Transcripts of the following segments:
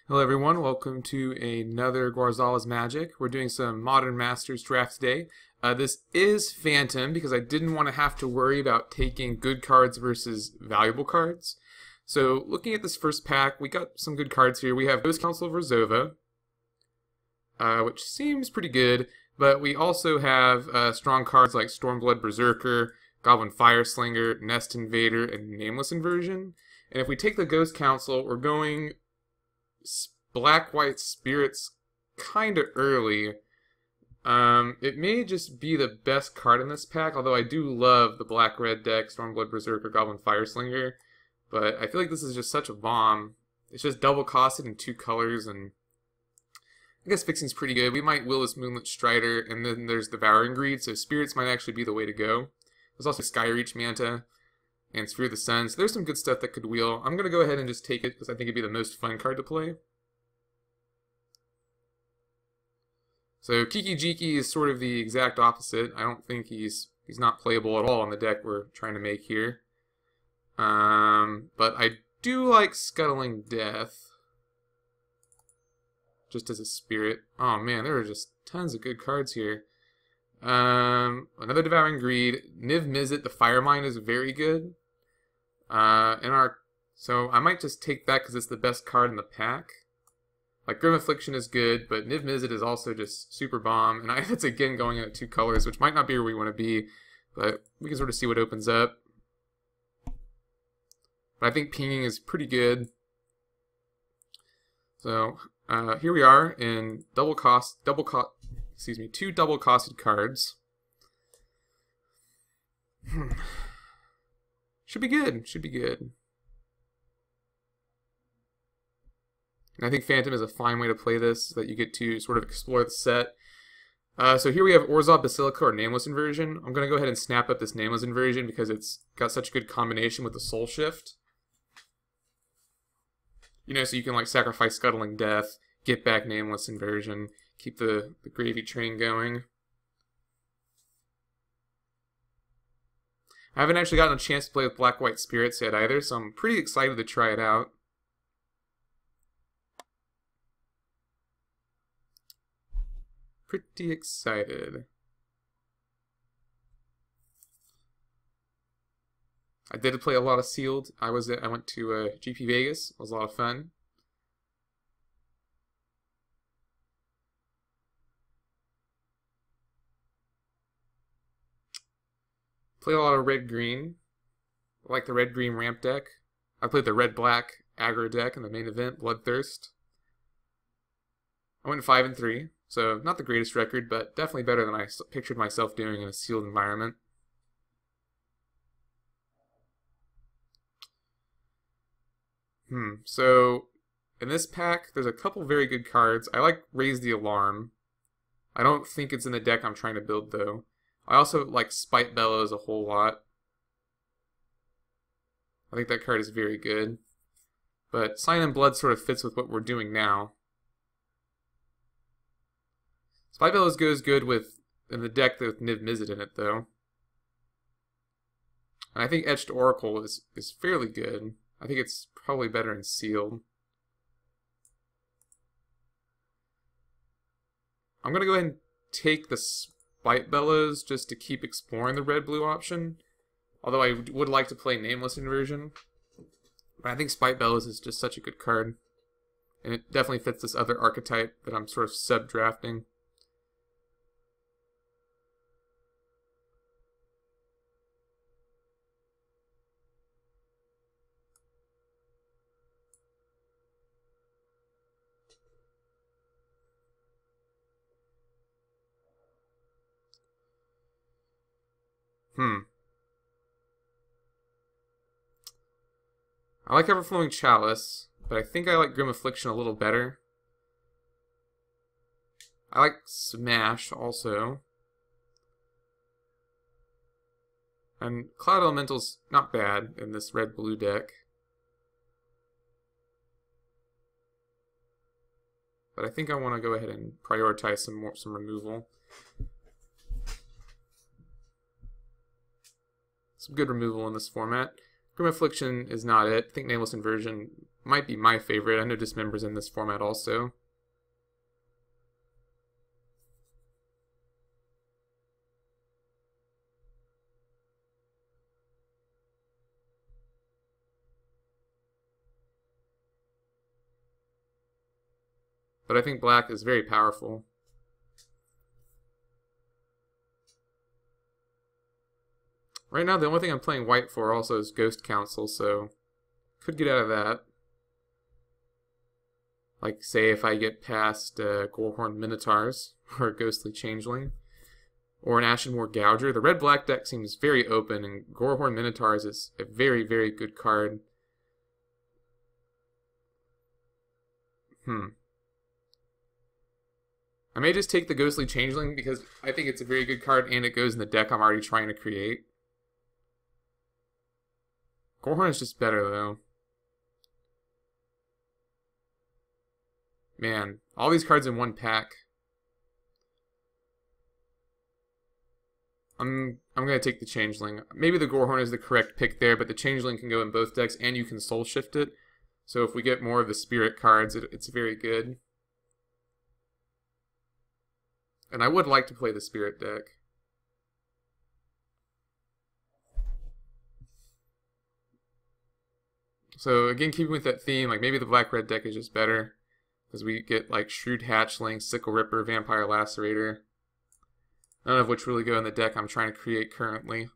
Hello everyone, welcome to another Gwarzalez Magic. We're doing some Modern Masters draft today. This is Phantom because I didn't want to have to worry about taking good cards versus valuable cards. So looking at this first pack, we got some good cards here. We have Ghost Council of Rzova, which seems pretty good, but we also have strong cards like Stormblood Berserker, Goblin Fireslinger, Nest Invader, and Nameless Inversion. And if we take the Ghost Council, we're going Black-White Spirits kind of early. It may just be the best card in this pack, although I do love the Black-Red deck, Stormblood Berserker, Goblin Fireslinger. But I feel like this is just such a bomb. It's just double costed in 2 colors, and I guess fixing's pretty good. We might will this Moonlit Strider, and then there's Devouring Greed, so Spirits might actually be the way to go. There's also Skyreach Manta and Sphere of the Sun, so there's some good stuff that could wheel. I'm going to go ahead and just take it because I think it'd be the most fun card to play. So Kiki Jiki is sort of the exact opposite. I don't think he's not playable at all on the deck we're trying to make here. But I do like Scuttling Death, just as a spirit. Oh man, there are just tons of good cards here. Another Devouring Greed. Niv Mizzet, the Fire Mine, is very good. So I might just take that because it's the best card in the pack. Like, Grim Affliction is good, but Niv Mizzet is also just super bomb. And it's again going in at 2 colors, which might not be where we want to be, but we can sort of see what opens up. But I think pinging is pretty good. So here we are in 2 double costed cards. Should be good. Should be good. And I think Phantom is a fine way to play this, so that you get to sort of explore the set. So here we have Orzhov Basilica, or Nameless Inversion. I'm going to go ahead and snap up this Nameless Inversion because it's got such a good combination with the Soul Shift. You know, so you can like sacrifice Scuttling Death, get back Nameless Inversion, keep the gravy train going. I haven't actually gotten a chance to play with Black-White Spirits yet either, so I'm pretty excited to try it out. Pretty excited. I did play a lot of Sealed. I went to GP Vegas. It was a lot of fun. Play a lot of red-green. I like the red-green ramp deck. I played the red-black aggro deck in the main event, Bloodthirst. I went 5-3. So, not the greatest record, but definitely better than I pictured myself doing in a sealed environment. So, in this pack, there's a couple very good cards. I like Raise the Alarm. I don't think it's in the deck I'm trying to build, though. I also like Spite Bellows a whole lot. I think that card is very good. But Sign in Blood sort of fits with what we're doing now. Spite Bellows goes good in the deck with Niv Mizzet in it, though. And I think Etched Oracle is fairly good. I think it's probably better in Sealed. I'm going to go ahead and take the Spite Bellows just to keep exploring the red-blue option. Although I would like to play Nameless Inversion. But I think Spite Bellows is just such a good card. And it definitely fits this other archetype that I'm sort of sub-drafting. I like Everflowing Chalice, but I think I like Grim Affliction a little better. I like Smash also. And Cloud Elemental's not bad in this red-blue deck. But I think I want to go ahead and prioritize some removal. Some good removal in this format. Grim Affliction is not it. I think Nameless Inversion might be my favorite. I know Dismember's in this format also. But I think black is very powerful. Right now, the only thing I'm playing white for also is Ghost Council, so could get out of that. Like, say, if I get past Gorehorn Minotaurs or Ghostly Changeling or an Ashenmoor Gouger. The red-black deck seems very open, and Gorehorn Minotaurs is a very, very good card. I may just take the Ghostly Changeling because I think it's a very good card and it goes in the deck I'm already trying to create. Gorehorn is just better, though. Man, all these cards in one pack. I'm gonna take the Changeling. Maybe the Gorehorn is the correct pick there, but the Changeling can go in both decks and you can Soul Shift it. So if we get more of the Spirit cards, it's very good. And I would like to play the Spirit deck. So again, keeping with that theme, like maybe the black-red deck is just better. Because we get like Shrewd Hatchling, Sickle Ripper, Vampire Lacerator. None of which really go in the deck I'm trying to create currently.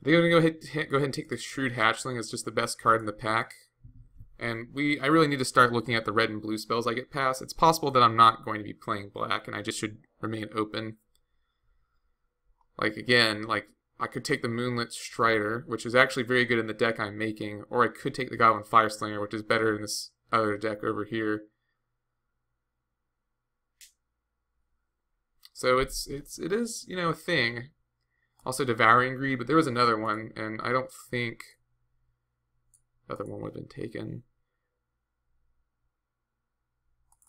I think I'm going to go ahead and take the Shrewd Hatchling. It's just the best card in the pack. And I really need to start looking at the red and blue spells I get past. It's possible that I'm not going to be playing black, and I just should remain open. Like, again, like, I could take the Moonlit Strider, which is actually very good in the deck I'm making, or I could take the Goblin Fireslinger, which is better in this other deck over here. So it is, you know, a thing. Also Devouring Greed, but there was another one, and I don't think the other one would have been taken.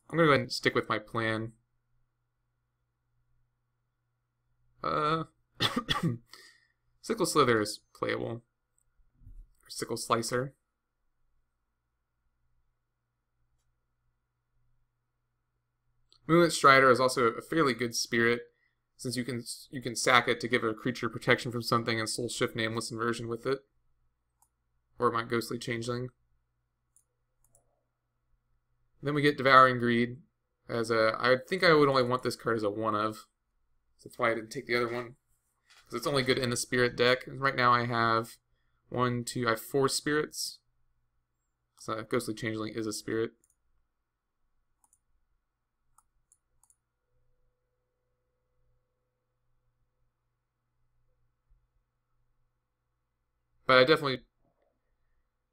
I'm going to go ahead and stick with my plan. Sickle Slither is playable. Or Sickle Slicer. Moonlit Strider is also a fairly good spirit, since you can sack it to give a creature protection from something and Soul Shift Nameless Inversion with it. Or my Ghostly Changeling. Then we get Devouring Greed as a... I think I would only want this card as a one-of. So that's why I didn't take the other one. Because it's only good in the Spirit deck. And right now I have I have 4 spirits. So Ghostly Changeling is a spirit. But I definitely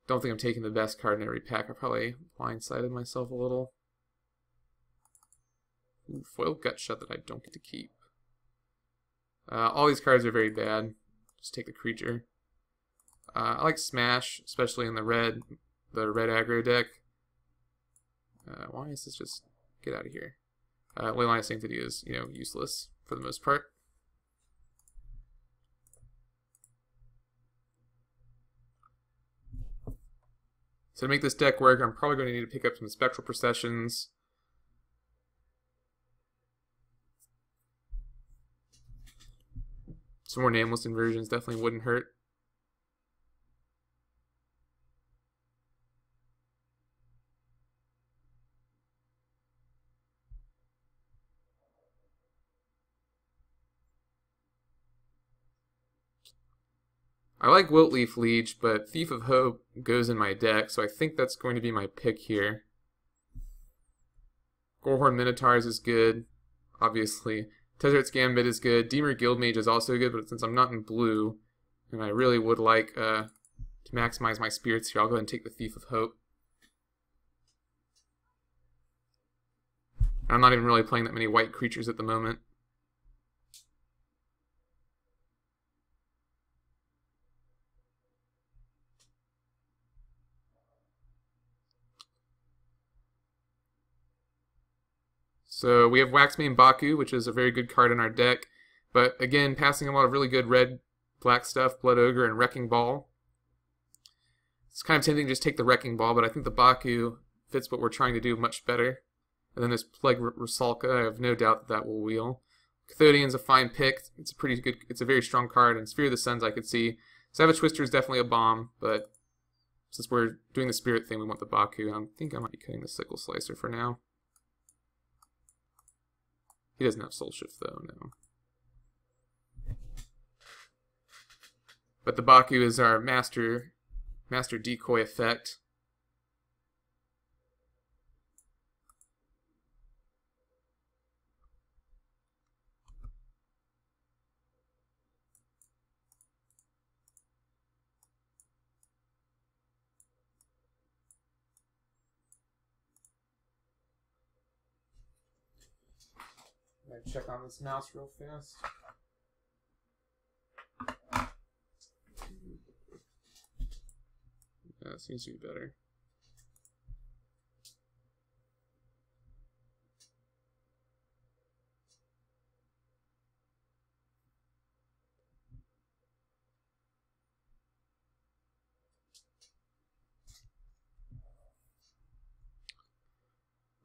don't think I'm taking the best card in every pack. I probably blindsided myself a little. Ooh, foil Gutshot that I don't get to keep. All these cards are very bad. Just take the creature. I like Smash, especially in the red aggro deck. Why is this just... Get out of here. Leyline Sanctity is, you know, useless for the most part. So to make this deck work, I'm probably going to need to pick up some Spectral Processions. Some more Nameless Inversions definitely wouldn't hurt. I like Wiltleaf Leech, but Thief of Hope goes in my deck, so I think that's going to be my pick here. Gorehorn Minotaurs is good, obviously. Tezzeret's Gambit is good. Deemer Guildmage is also good, but since I'm not in blue, and I really would like to maximize my spirits here, I'll go ahead and take the Thief of Hope. I'm not even really playing that many white creatures at the moment. So we have Waxmane Baku, which is a very good card in our deck. But again, passing a lot of really good red-black stuff, Blood Ogre and Wrecking Ball. It's kind of tempting to just take the Wrecking Ball, but I think the Baku fits what we're trying to do much better. And then this Plague Rusalka, I have no doubt that will wheel. Cathodian's a fine pick. It's a pretty good, it's a very strong card, and Sphere of the Suns I could see. Savage Twister is definitely a bomb, but since we're doing the Spirit thing, we want the Baku. I think I might be cutting the Sickle Slicer for now. He doesn't have Soul Shift though, no. But the Baku is our master decoy effect. Check on this mouse real fast. Yeah, it seems to be better.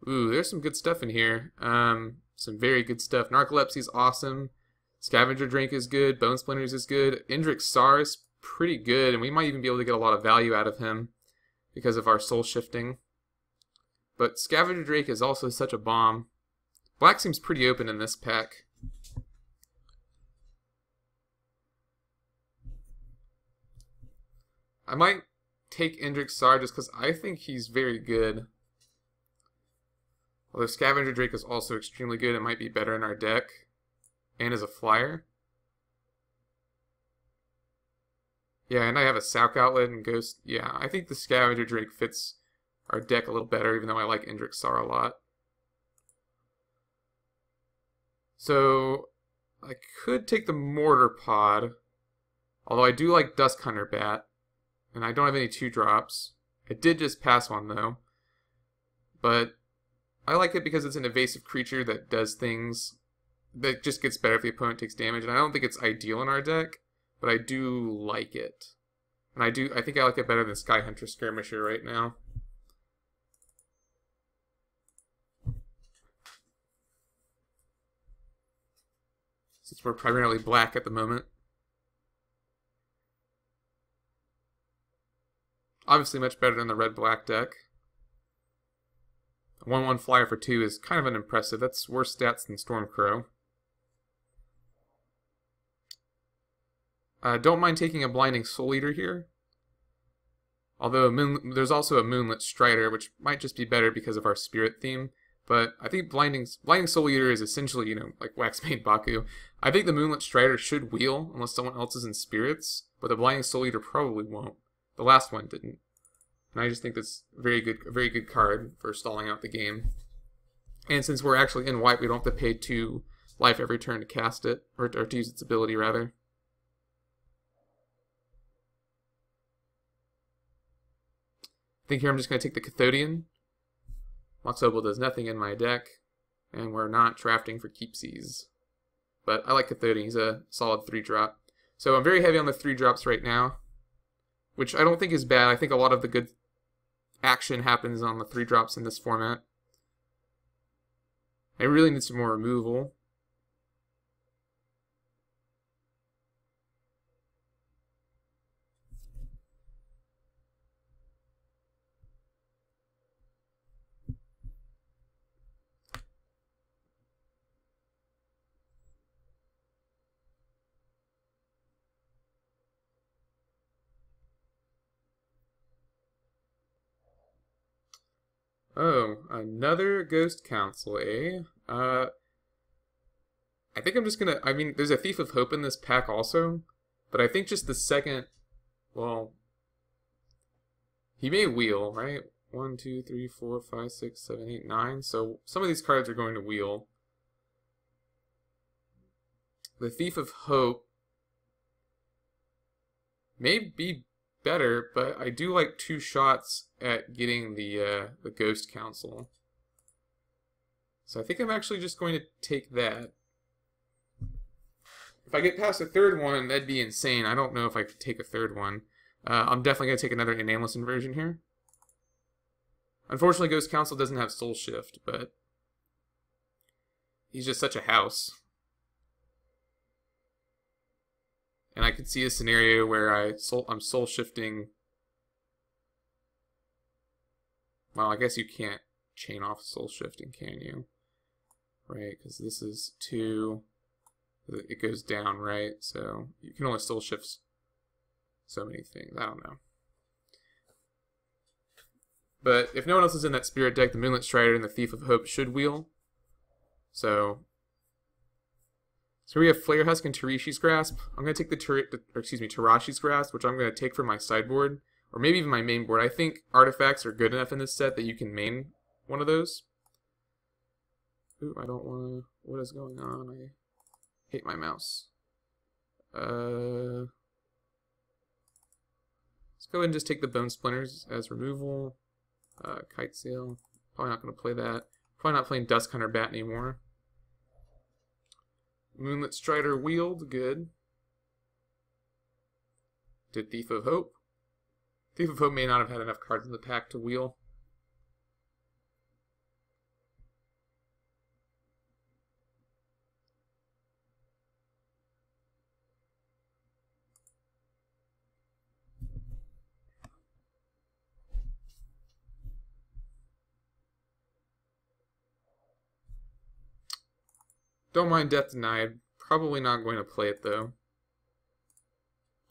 Ooh, there's some good stuff in here. Some very good stuff. Narcolepsy's awesome. Scavenger Drink is good. Bone Splinters is good. Indrik Sar is pretty good, and we might even be able to get a lot of value out of him because of our soul shifting. But Scavenger Drake is also such a bomb. Black seems pretty open in this pack. I might take Indrik Sar just because I think he's very good. Although Scavenger Drake is also extremely good, it might be better in our deck. And as a flyer. Yeah, and I have a Sauk Outlet and Ghost. Yeah, I think the Scavenger Drake fits our deck a little better, even though I like Indrik Sar a lot. So, I could take the Mortar Pod. Although I do like Dusk Hunter Bat. And I don't have any 2-drops. I did just pass one, though. But I like it because it's an evasive creature that does things that just gets better if the opponent takes damage. And I don't think it's ideal in our deck, but I do like it. And I think I like it better than Sky Hunter Skirmisher right now. Since we're primarily black at the moment. Obviously much better than the red-black deck. 1/1 flyer for 2 is kind of unimpressive. That's worse stats than Stormcrow. Don't mind taking a Blinding Soul Eater here. Although there's also a Moonlit Strider, which might just be better because of our spirit theme. But I think Blinding Soul Eater is essentially, you know, like Waxmane Baku. I think the Moonlit Strider should wheel unless someone else is in spirits, but the Blinding Soul Eater probably won't. The last one didn't. And I just think that's a very good card for stalling out the game. And since we're actually in white, we don't have to pay 2 life every turn to cast it, or to use its ability, rather. I think here I'm just going to take the Cathodian. Mox Opal does nothing in my deck, and we're not drafting for keepsies. But I like Cathodian, he's a solid 3-drop. So I'm very heavy on the 3-drops right now, which I don't think is bad. I think a lot of the good action happens on the 3-drops in this format. I really need some more removal. Oh, another Ghost Council, eh? I think I'm just gonna... I mean, there's a Thief of Hope in this pack also, but I think just the second... Well, he may wheel, right? 1, 2, 3, 4, 5, 6, 7, 8, 9. So some of these cards are going to wheel. The Thief of Hope may be better, but I do like 2 shots at getting the Ghost Council. So I think I'm actually just going to take that. If I get past a third one, that'd be insane. I don't know if I could take a third one. I'm definitely going to take another Nameless Inversion here. Unfortunately, Ghost Council doesn't have Soul Shift, but he's just such a house. And I could see a scenario where I'm soul shifting. Well, I guess you can't chain off soul shifting, can you? Right, because this is 2. It goes down, right? So you can only soul shift so many things. I don't know. But if no one else is in that spirit deck, the Moonlit Strider and the Thief of Hope should wheel. So we have Flare Husk and Tarishi's Grasp. I'm going to take the Tarashi's Grasp, which I'm going to take from my sideboard, or maybe even my main board. I think artifacts are good enough in this set that you can main one of those. Ooh, I don't want to... What is going on? I hate my mouse. Let's go ahead and just take the Bone Splinters as removal. Kite Sail. Probably not going to play that. Probably not playing Dusk Hunter Bat anymore. Moonlit Strider wheeled. Good. Did Thief of Hope. Thief of Hope may not have had enough cards in the pack to wheel. Don't mind Death Denied. Probably not going to play it, though.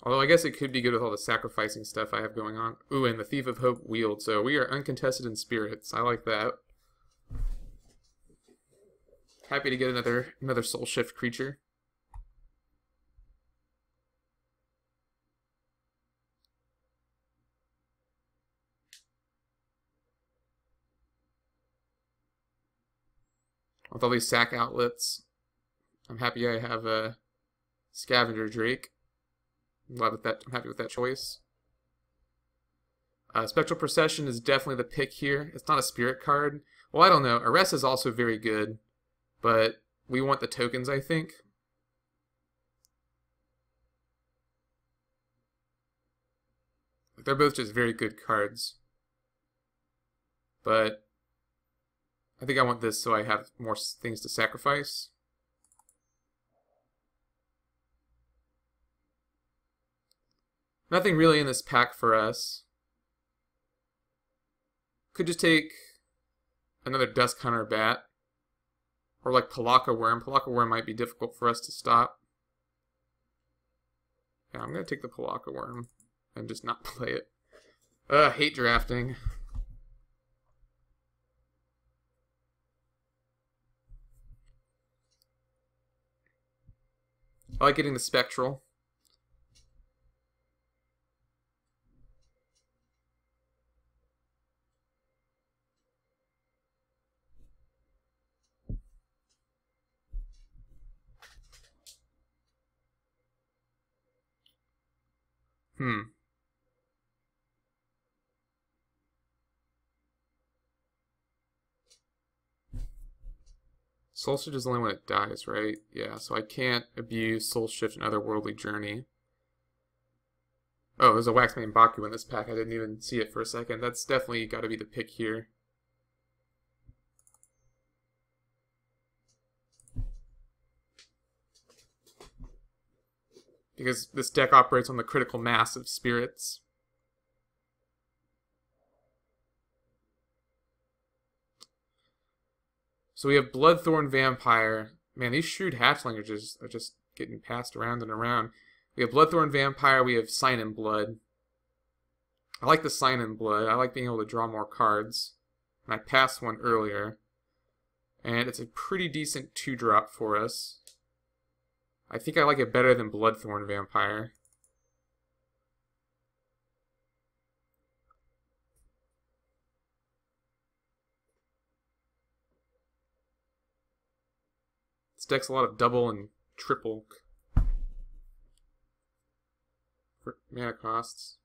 Although I guess it could be good with all the sacrificing stuff I have going on. Ooh, and the Thief of Hope wheeled, so we are uncontested in spirits. I like that. Happy to get another Soul Shift creature. With all these sack outlets, I'm happy I have a Scavenger Drake. I'm happy with that choice. Spectral Procession is definitely the pick here. It's not a spirit card. Well, I don't know. Arrest is also very good, but we want the tokens, I think. They're both just very good cards. But I think I want this so I have more things to sacrifice. Nothing really in this pack for us. Could just take another Dusk Hunter Bat. Or like Palaka Worm. Palaka Worm might be difficult for us to stop. Yeah, I'm going to take the Palaka Worm and just not play it. Hate drafting. I like getting the Spectral. Soul Shift is only when it dies, right? Yeah, so I can't abuse Soul Shift and Otherworldly Journey. Oh, there's a Waxmane Baku in this pack. I didn't even see it for a second. That's definitely got to be the pick here. Because this deck operates on the critical mass of spirits. So we have Bloodthorn Vampire. Man, these Shrewd Hatchlings are just getting passed around and around. We have Bloodthorn Vampire. We have Sign in Blood. I like the Sign in Blood. I like being able to draw more cards. And I passed one earlier. And it's a pretty decent 2-drop for us. I think I like it better than Bloodthorn Vampire. This deck's a lot of double and triple for mana costs.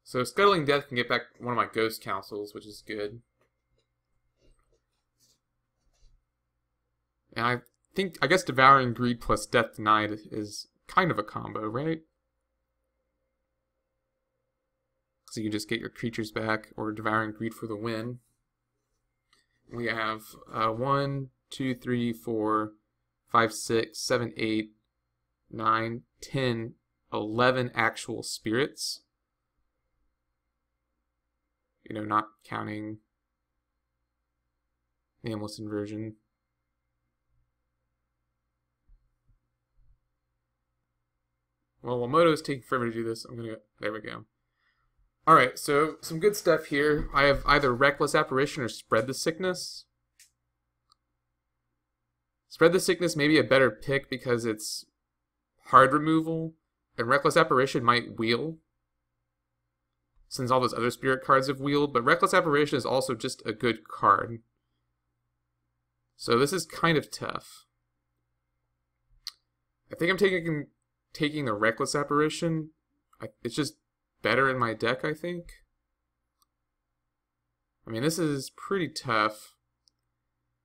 So Scuttling Death can get back one of my Ghost Councils, which is good. And I guess Devouring Greed plus Death Denied is kind of a combo, right? So you can just get your creatures back, or Devouring Greed for the win. We have 1, 2, 3, 4, 5, 6, 7, 8, 9, 10, 11 actual spirits. You know, not counting Nameless Inversion. Well, while Moto is taking forever to do this, I'm gonna go. There we go. Alright, so some good stuff here. I have either Reckless Apparition or Spread the Sickness. Spread the Sickness may be a better pick because it's hard removal, and Reckless Apparition might wheel, since all those other spirit cards have wheeled, but Reckless Apparition is also just a good card. So this is kind of tough. I think I'm taking the Reckless Apparition. It's just better in my deck, I think. I mean, this is pretty tough.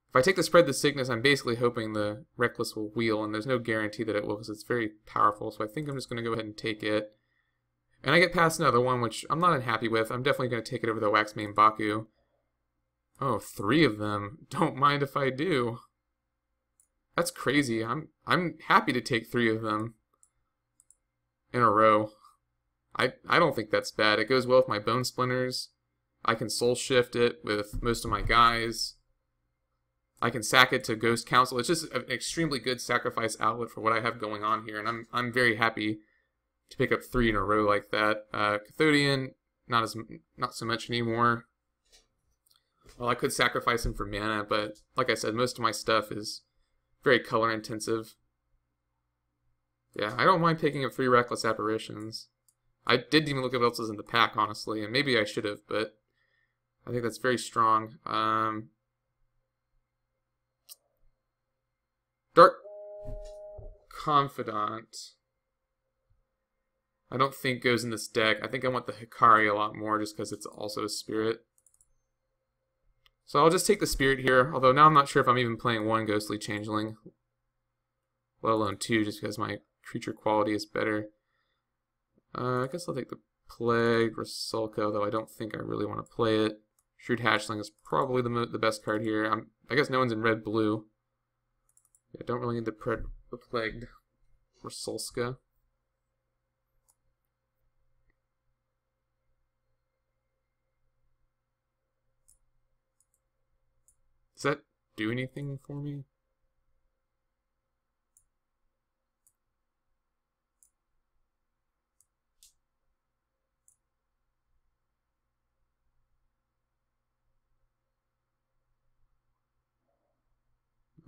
If I take the Spread the Sickness, I'm basically hoping the Reckless will wheel, and there's no guarantee that it will because it's very powerful, so I think I'm just going to go ahead and take it. And I get past another one, which I'm not unhappy with. I'm definitely going to take it over the Waxmane Baku. Oh, 3 of them. Don't mind if I do. That's crazy. I'm happy to take 3 of them in a row. I don't think that's bad. It goes well with my Bone Splinters. I can Soul Shift it with most of my guys. I can sack it to Ghost Council. It's just an extremely good sacrifice outlet for what I have going on here, and I'm very happy to pick up 3 in a row like that. Cathodian, not so much anymore. Well, I could sacrifice him for mana, but like I said, most of my stuff is very color intensive. Yeah, I don't mind picking up 3 Reckless Apparitions. I didn't even look at what else is in the pack, honestly, and maybe I should have, but I think that's very strong. Dark Confidant, I don't think goes in this deck. I think I want the Hikari a lot more just because it's also a spirit. So I'll just take the spirit here, although now I'm not sure if I'm even playing 1 Ghostly Changeling, let alone 2, just because my creature quality is better. I guess I'll take the Plague, Rusalka, although I don't think I really want to play it. Shrewd Hatchling is probably the best card here. I guess no one's in red-blue. I don't really need the Plagued Rusalka. Does that do anything for me?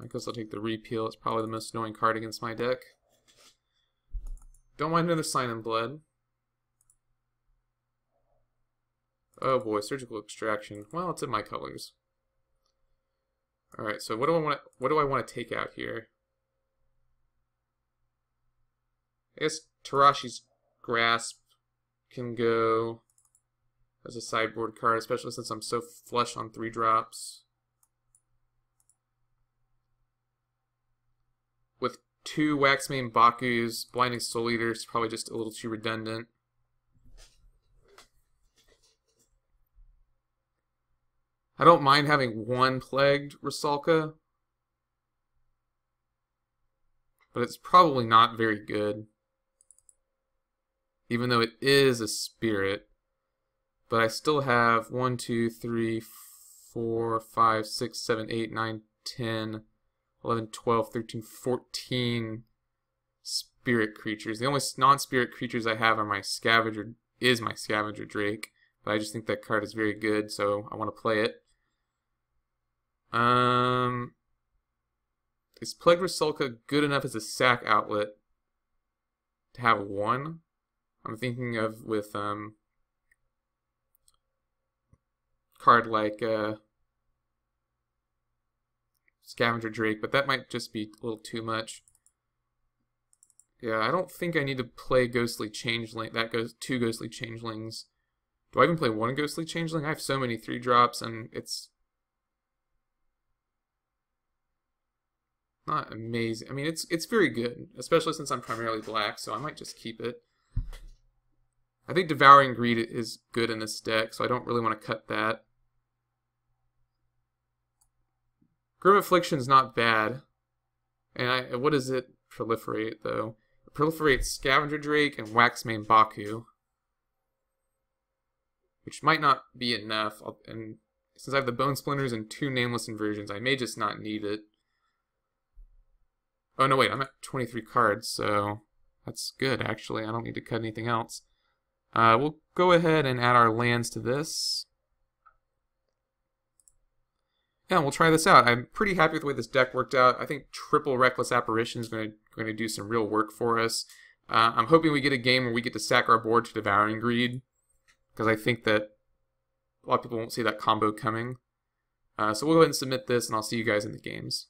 I guess I'll take the Repeal. It's probably the most annoying card against my deck. Don't mind another Sign in Blood. Oh boy, Surgical Extraction. Well, it's in my colors. Alright, so what do I want to take out here? I guess Tarashi's Grasp can go as a sideboard card, especially since I'm so flush on 3-drops. With 2 Waxmane Bakus, Blinding Soul Eater is probably just a little too redundant. I don't mind having 1 Plagued Rusalka, but it's probably not very good, even though it is a spirit. But I still have 1, 2, 3, 4, 5, 6, 7, 8, 9, 10, 11, 12, 13, 14 spirit creatures. The only non-spirit creatures I have are my Scavenger Drake, but I just think that card is very good, so I want to play it. Is Plague Rusalka good enough as a sack outlet to have 1? I'm thinking of with card like Scavenger Drake, but that might just be a little too much. Yeah, I don't think I need to play Ghostly Changeling. That goes 2 Ghostly Changelings Do I even play one Ghostly Changeling? I have so many 3-drops, and it's not amazing. I mean, it's very good, especially since I'm primarily black, so I might just keep it. I think Devouring Greed is good in this deck, so I don't really want to cut that. Grim Affliction's not bad. And what does it proliferate, though? It proliferates Scavenger Drake and Waxmane Baku, which might not be enough. And since I have the Bone Splinters and 2 Nameless Inversions, I may just not need it. Oh, no, wait, I'm at 23 cards, so that's good, actually. I don't need to cut anything else. We'll go ahead and add our lands to this. Yeah, we'll try this out. I'm pretty happy with the way this deck worked out. I think triple Reckless Apparition is going to do some real work for us. I'm hoping we get a game where we get to sack our board to Devouring Greed, because I think that a lot of people won't see that combo coming. So we'll go ahead and submit this, and I'll see you guys in the games.